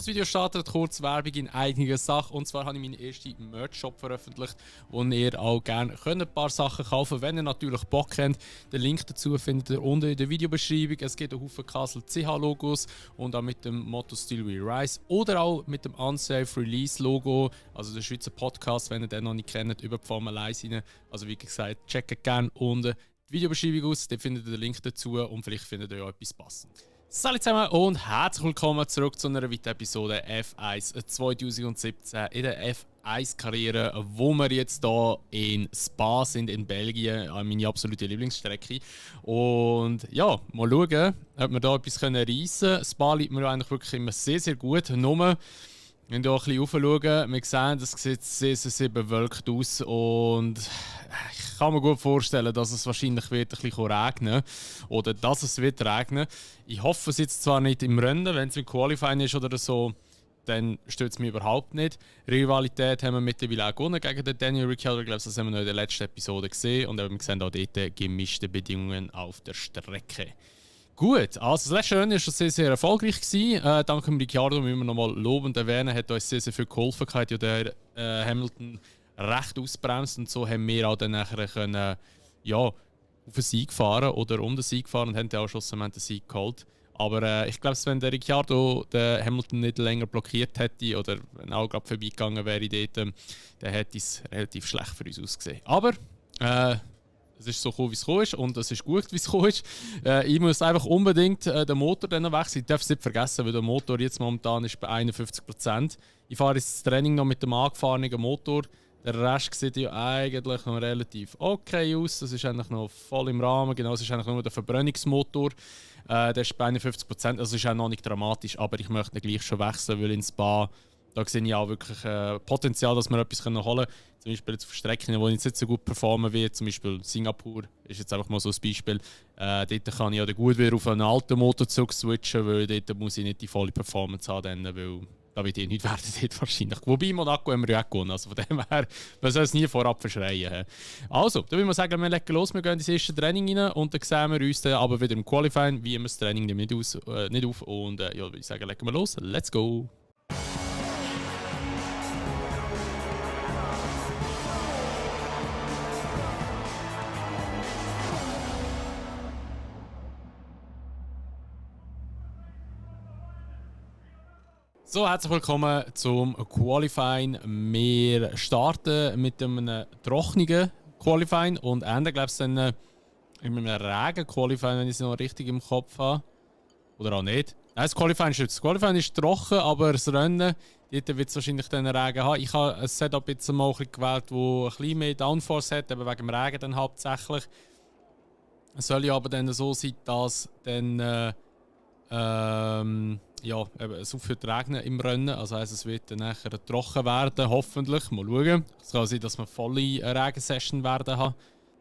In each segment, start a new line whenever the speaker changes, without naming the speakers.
Bevor das Video startet, kurz Werbung in eigener Sache. Und zwar habe ich meinen ersten Merch-Shop veröffentlicht, wo ihr auch gerne ein paar Sachen kaufen könnt. Wenn ihr natürlich Bock habt, den Link dazu findet ihr unten in der Videobeschreibung. Es gibt einen Haufen Castle CH-Logos und auch mit dem Motto Still We Rise oder auch mit dem Unsafe Release-Logo, also der Schweizer Podcast, wenn ihr den noch nicht kennt, über die Formel 1 rein. Also wie gesagt, checkt gerne unten die Videobeschreibung aus, da findet ihr den Link dazu und vielleicht findet ihr auch etwas passend. Salut zusammen und herzlich willkommen zurück zu einer weiteren Episode F1 2017 in der F1-Karriere, wo wir jetzt hier in Spa sind, in Belgien, meine absolute Lieblingsstrecke. Und ja, mal schauen, ob wir da etwas reissen können. Spa liegt mir eigentlich wirklich immer sehr, sehr gut. Nur, wenn wir hier ein bisschen raufschauen, wir sehen, das sieht sehr, sehr, sehr bewölkt aus und ich kann mir gut vorstellen, dass es wahrscheinlich wird ein bisschen regnen oder dass es wird regnen. Ich hoffe es jetzt zwar nicht im Rennen, wenn es im Qualifying ist oder so, dann stört es mich überhaupt nicht. Rivalität haben wir mittlerweile auch gewonnen gegen den Daniel Ricciardo. Ich glaube, das haben wir noch in der letzten Episode gesehen und wir sehen auch dort gemischte Bedingungen auf der Strecke. Gut, also das letzte Rennen war schon sehr, sehr erfolgreich. Dank dem Ricciardo müssen wir nochmal lobend erwähnen, hat uns sehr, sehr viel geholfen. Ja, der Hamilton recht ausbremst und so haben wir auch dann nachher können, ja, auf den Sieg fahren oder um den Sieg fahren und haben dann auch schlussendlich den Sieg geholt. Aber ich glaube, wenn der Ricciardo den Hamilton nicht länger blockiert hätte oder wenn auch gerade vorbeigegangen wäre dort, dann hätte es relativ schlecht für uns ausgesehen. Aber es ist so cool, wie es gekommen ist und es ist gut, wie es gekommen ist. Ich muss einfach unbedingt den Motor dann wechseln. Ich darf es nicht vergessen, weil der Motor jetzt momentan ist bei 51%. Ich fahre jetzt das Training noch mit dem angefahrenen Motor. Der Rest sieht ja eigentlich noch relativ okay aus. Das ist eigentlich noch voll im Rahmen. Genau, es ist eigentlich nur der Verbrennungsmotor. Der ist bei 51%. Also ist auch noch nicht dramatisch, aber ich möchte ihn gleich schon wechseln, weil in Spa da sehe ich auch wirklich Potenzial, dass wir etwas holen können. Zum Beispiel jetzt auf Strecken, die jetzt nicht so gut performen wie zum Beispiel Singapur, ist jetzt einfach mal so ein Beispiel. Dort kann ich auch gut wieder auf einen alten Motor switchen, weil dort muss ich nicht die volle Performance haben, weil da wird nicht werden dort wahrscheinlich. Wobei Monaco haben wir ja auch gewonnen, also von dem her, man soll es nie vorab verschreien. Also, dann würde ich sagen, wir legen los, wir gehen ins erste Training rein und dann sehen wir uns dann aber wieder im Qualifying, wie wir das Training nicht auf und ja, würde ich sagen, legen wir los, let's go! So, herzlich willkommen zum Qualifying. Wir starten mit einem trockenen Qualifying und enden, glaube ich, dann in einem Regen-Qualifying, wenn ich es noch richtig im Kopf habe. Oder auch nicht. Nein, das Qualifying ist trocken, aber das Rennen, dort wird es wahrscheinlich dann Regen haben. Ich habe ein Setup jetzt mal ein bisschen gewählt, das ein bisschen mehr Downforce hat, eben wegen dem Regen dann hauptsächlich. Es soll ja aber dann so sein, dass dann ja, es aufhört zu regnen im Rennen, also heisst, es wird dann nachher trocken werden, hoffentlich. Mal schauen. Es kann sein, dass wir volle Regensession werden haben.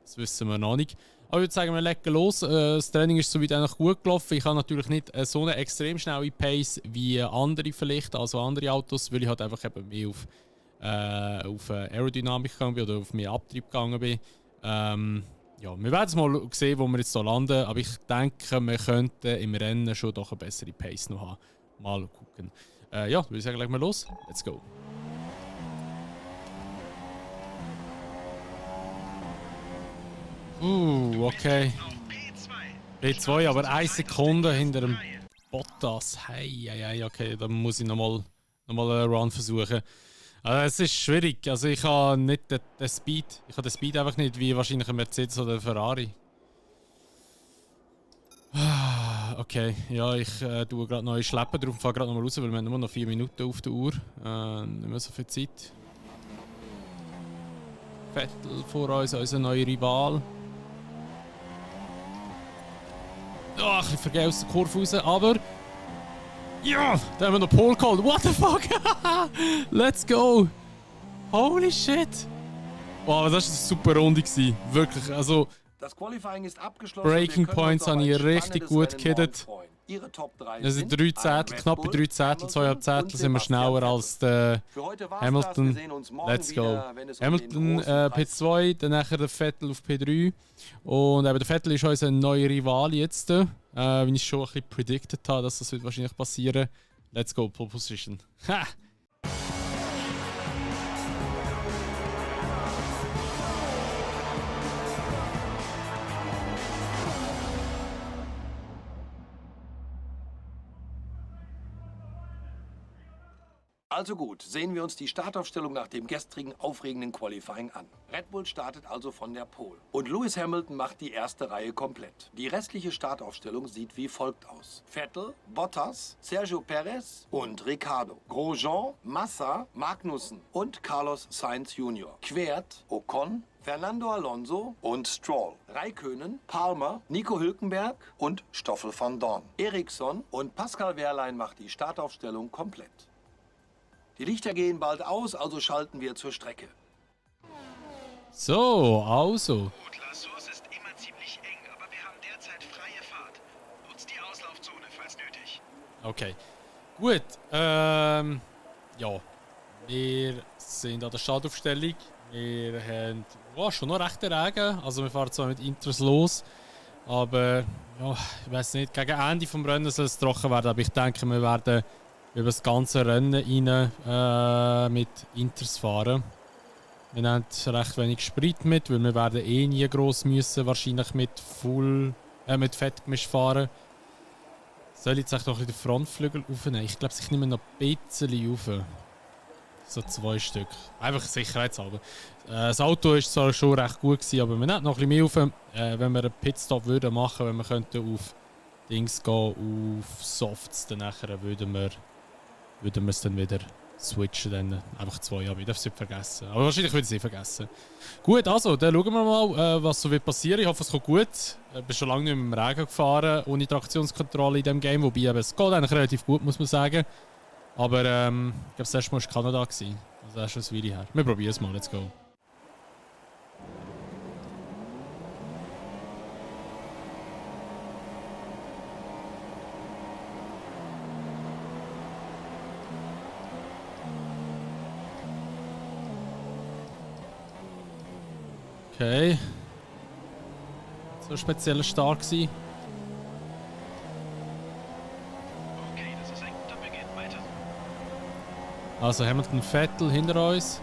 Das wissen wir noch nicht. Aber ich würde sagen, wir legen los. Das Training ist soweit eigentlich gut gelaufen. Ich habe natürlich nicht so eine extrem schnelle Pace wie andere vielleicht, also andere Autos, weil ich halt einfach eben mehr auf Aerodynamik gegangen bin oder auf mehr Abtrieb gegangen bin. Ja, wir werden es mal sehen, wo wir jetzt hier landen, aber ich denke, wir könnten im Rennen schon doch eine bessere Pace noch haben. Mal gucken. Ja, würde ich sagen, legen wir los. Let's go. Okay. P2, aber 1 Sekunde hinter dem Bottas. Hey, okay, dann muss ich nochmal einen Run versuchen. Es ist schwierig, also ich habe nicht den Speed. Ich habe den Speed einfach nicht, wie wahrscheinlich ein Mercedes oder ein Ferrari. Okay, ja, ich tue gerade neue Schleppen drauf und fahre gerade nochmal raus, weil wir haben nur noch 4 Minuten auf der Uhr. Nicht mehr so viel Zeit. Vettel vor uns, unser neuer Rival. Oh, ein bisschen vergeben aus der Kurve raus, aber... Ja, da haben wir noch Pole geholt. What the fuck? Let's go! Holy shit! Wow, das war eine super Runde. Wirklich, also...
Das Qualifying ist abgeschlossen.
Breaking Points habe ich richtig gut gehittet. Also 3 Zettel, knappe 3 Zettel, 2,5 Zettel sind wir schneller als der Hamilton. Let's go. Hamilton P2, dann nachher der Vettel auf P3. Und eben der Vettel ist unser neuer Rival jetzt. Wie ich schon ein bisschen predicted habe, dass das wird wahrscheinlich passieren. Let's go, Pole Position. Ha!
Also gut, sehen wir uns die Startaufstellung nach dem gestrigen aufregenden Qualifying an. Red Bull startet also von der Pole. Und Lewis Hamilton macht die erste Reihe komplett. Die restliche Startaufstellung sieht wie folgt aus. Vettel, Bottas, Sergio Perez und Ricciardo. Grosjean, Massa, Magnussen und Carlos Sainz Jr. Quert, Ocon, Fernando Alonso und Stroll. Räikkönen, Palmer, Nico Hülkenberg und Stoffel van Dorn. Eriksson und Pascal Wehrlein macht die Startaufstellung komplett. Die Lichter gehen bald aus, also schalten wir zur Strecke.
So, also.
Gut, La Source ist immer ziemlich eng, aber wir haben derzeit freie Fahrt. Nutzt die Auslaufzone, falls nötig.
Okay. Gut, ja. Wir sind an der Startaufstellung. Wir haben schon noch rechte Regen. Also wir fahren zwar mit Intros los, aber ja, ich weiß nicht, gegen Ende des Rennens soll es trocken werden, aber ich denke, wir werden über das ganze Rennen rein mit Inters fahren. Wir nehmen recht wenig Sprit mit, weil wir werden eh nie gross müssen, wahrscheinlich mit Fettgemisch fahren. Soll ich jetzt echt noch ein bisschen den Frontflügel aufnehmen? Ich glaube, ich nehme noch ein bisschen auf. So 2 Stück. Einfach sicherheitshalber. Das Auto war zwar schon recht gut gewesen, aber wir nehmen noch ein bisschen mehr auf, wenn wir einen Pitstop würden machen, wenn wir könnten auf Dings gehen, auf Softs, dann nachher würden wir es dann wieder switchen. Dann einfach 2 ab. Ich darf es nicht vergessen. Aber wahrscheinlich würde ich es nicht vergessen. Gut, also, dann schauen wir mal, was so wird passieren. Ich hoffe, es kommt gut. Ich bin schon lange nicht mehr im Regen gefahren, ohne Traktionskontrolle in diesem Game. Wobei es geht eigentlich relativ gut, muss man sagen. Aber ich glaube, das erste Mal war Kanada. Also das ist schon ein Weile her. Wir probieren es mal. Let's go. Okay. So ein spezieller Start gewesen.
Okay, das ist ein guter Beginn. Weiter.
Also Hamilton, Vettel hinter uns.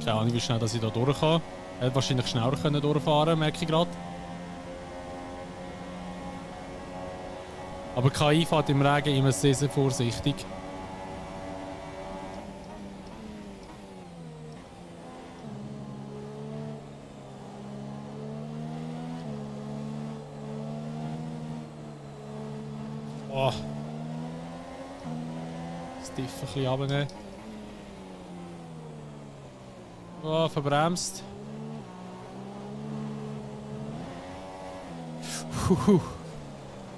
Keine Ahnung, wie schnell dass ich da durch kann. Er hätte wahrscheinlich schneller können durchfahren, merke ich gerade. Aber KI fährt im Regen immer sehr, sehr vorsichtig. Oh. Das Tief ein bisschen runternehmen. Oh, verbremst.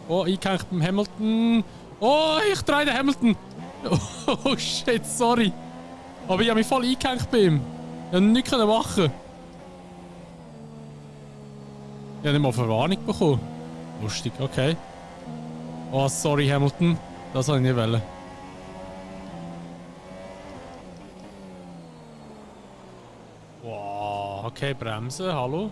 Oh, eingehängt beim Hamilton. Oh, ich drehe den Hamilton. Oh shit, sorry. Aber ich habe mich voll eingehängt bei ihm. Ich konnte nichts machen. Ich habe nicht mal Verwarnung bekommen. Lustig, okay. Oh, sorry Hamilton. Das wollte ich nicht wollen. Wow, okay, Bremse, hallo.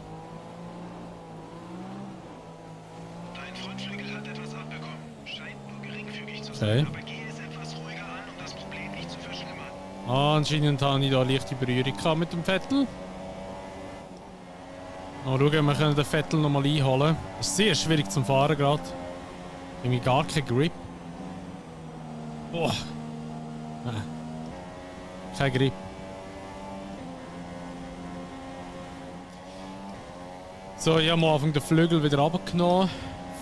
Dein Frontflügel hat etwas abbekommen. Scheint nur geringfügig zu
Okay.
sein, aber geh es etwas ruhiger an, um das Problem nicht zu verschlimmern.
Anscheinend habe ich da leichte Berührung gehabt mit dem Vettel. Mal schauen, wir können den Vettel nochmal einholen. Das ist sehr schwierig zum Fahren gerade. Irgendwie gar kein Grip. Boah. Nein. Kein Grip. So, ich habe am Anfang den Flügel wieder runtergenommen.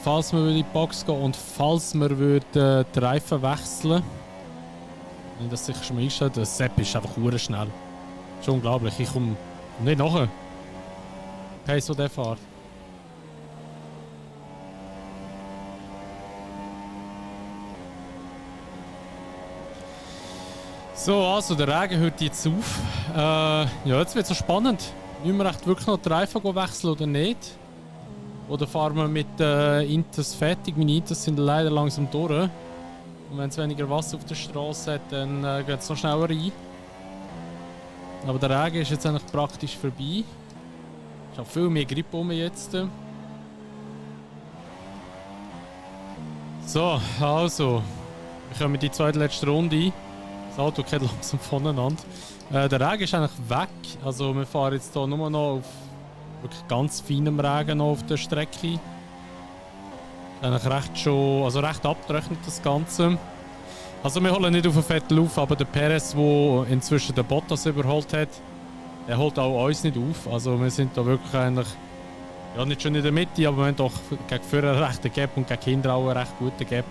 Falls wir in die Box gehen und falls wir die Reifen wechseln. Wenn ich das sicher schon mal einstelle. Der Sepp ist einfach hure schnell. Das ist unglaublich. Ich komme nicht nachher. Hey, so der fährt. So, also der Regen hört jetzt auf. Ja, jetzt wird es so spannend. Müssen wir echt wirklich noch die Reifen wechseln oder nicht? Oder fahren wir mit Inters fertig? Meine Inters sind leider langsam durch. Und wenn es weniger Wasser auf der Straße hat, dann geht es noch schneller rein. Aber der Regen ist jetzt eigentlich praktisch vorbei. Ich habe viel mehr Grip um jetzt. So, also. Wir kommen in die zweitletzte Runde. Das Auto geht langsam voneinander. Der Regen ist eigentlich weg. Also wir fahren jetzt hier nur noch auf wirklich ganz feinem Regen noch auf der Strecke. Eigentlich recht abgetrocknet das Ganze. Also wir holen nicht auf den Vettel auf, aber der Perez, der inzwischen den Bottas überholt hat, der holt auch uns nicht auf. Also wir sind da wirklich eigentlich, ja nicht schon in der Mitte, aber wir haben doch gegen vorher einen rechten Gap und gegen hinten auch einen recht guten Gap.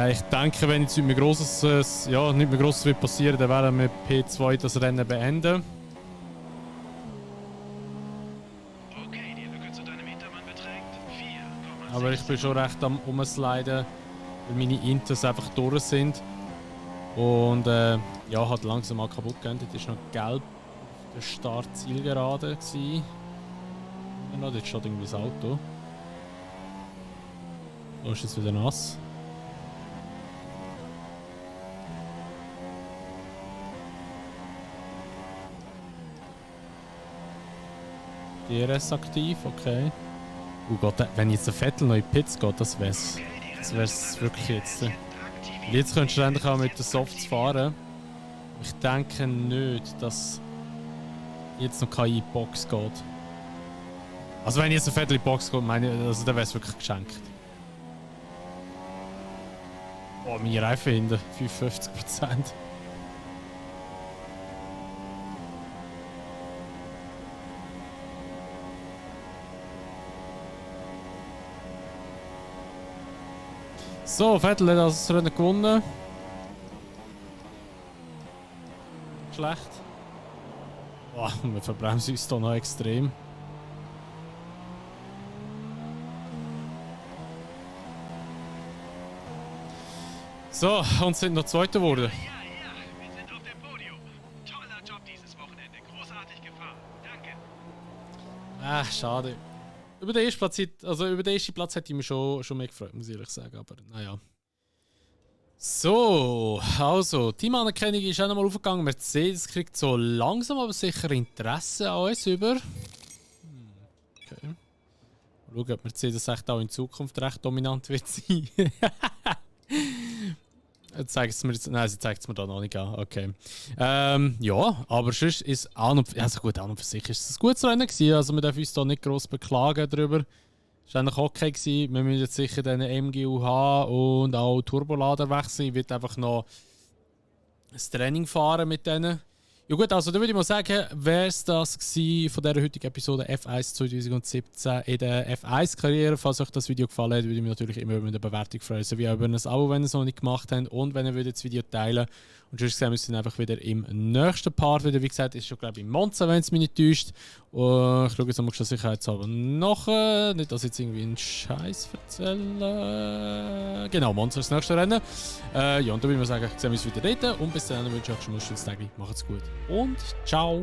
Ich denke, wenn jetzt nicht mehr Grosses wird passieren, dann werden wir mit P2 das Rennen beenden.
Okay, die Lücke zu deinem Hintermann beträgt 4,6.
Aber ich bin schon recht am Umsliden, weil meine Inters einfach durch sind. Und ja, hat langsam mal kaputt geendet. Das ist noch gelb auf der Startzielgerade. Genau, dort steht irgendwie das Auto. Da ist es wieder nass. DRS aktiv, okay. Oh Gott, wenn jetzt der Vettel noch in die Pits geht, das wär's wirklich jetzt. Jetzt könntest du endlich auch mit den Softs fahren. Ich denke nicht, dass jetzt noch keine Box geht. Also wenn jetzt der Vettel in die Box geht, meine ich, also dann wäre es wirklich geschenkt. Oh, meine Reifen hinten, 55%. So, Vettel hat das Rennen gewonnen. Schlecht. Boah, wir verbremsen uns da noch extrem. So, und sind noch Zweiter geworden.
Ja, wir sind auf dem Podium. Toller Job dieses Wochenende. Großartig gefahren. Danke.
Schade. Über den ersten Platz hätte ich mich schon mehr gefreut, muss ich ehrlich sagen. Aber naja. So, also, Teamanerkennung ist auch nochmal aufgegangen. Mercedes kriegt so langsam aber sicher Interesse an uns über. Okay. Mal schauen, ob Mercedes echt auch in Zukunft recht dominant wird sein. Sie zeigt es mir da noch nicht an. Okay. Ja, aber sonst ist an und für sich ist es ein gutes Rennen gewesen. Also wir dürfen uns da nicht gross beklagen darüber. Es war eigentlich okay gewesen. Wir müssen jetzt sicher den MGU-H und auch Turbolader wechseln. Ich werde einfach noch das Training fahren mit denen. Ja gut, also dann würde ich mal sagen, wäre es das gewesen von dieser heutigen Episode F1 2017 in der F1-Karriere. Falls euch das Video gefallen hat, würde ich mich natürlich immer über eine Bewertung freuen, sowie auch über ein Abo, wenn ihr es noch nicht gemacht habt und wenn ihr das Video teilen. Und sonst sehen wir uns dann einfach wieder im nächsten Part wieder. Wie gesagt, ist schon glaube ich in Monza, wenn es mich nicht täuscht. Ich schaue jetzt nochmal schon sicherheitshalber nach. Nicht, dass ich jetzt irgendwie einen Scheiß erzähle. Genau, Monza ist das nächste Rennen. Ja, und dann würde ich mal sagen, sehen wir uns wieder reden. Und bis dann wünsche ich euch schon mal ein schönes Tag. Macht's gut und ciao!